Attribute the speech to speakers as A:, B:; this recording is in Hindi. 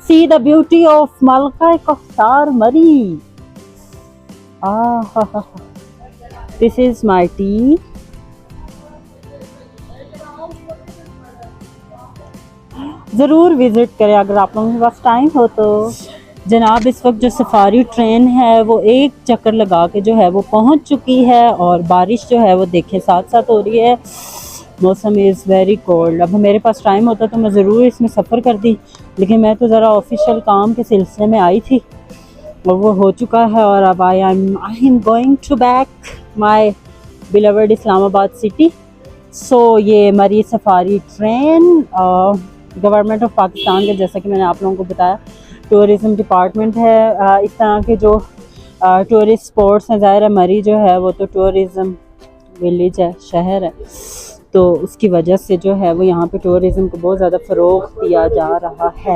A: See the beauty of Malkai Kohtar Mari. Ah, this is my tea. ज़रूर विज़िट करें अगर आप लोगों के पास टाइम हो तो। जनाब इस वक्त जो सफारी ट्रेन है वो एक चक्कर लगा के जो है वो पहुंच चुकी है और बारिश जो है वो देखें साथ साथ हो रही है। मौसम इज़ वेरी कोल्ड। अब मेरे पास टाइम होता तो मैं ज़रूर इसमें सफ़र करती, लेकिन मैं तो ज़रा ऑफिशियल काम के सिलसिले में आई थी और वो हो चुका है। और अब I am going to back my beloved Islamabad city. So ये Murree safari train government of Pakistan का, जैसा कि मैंने आप लोगों को बताया, टूरिज़म डिपार्टमेंट है। इस तरह के जो टूरिस्ट स्पॉट्स हैं, ज़ाहिर है मरी जो है वो तो टूरिज़म विलेज है, शहर है, तो उसकी वजह से जो है वो यहाँ पे टूरिज़म को बहुत ज़्यादा फ़रोग़ दिया जा रहा है।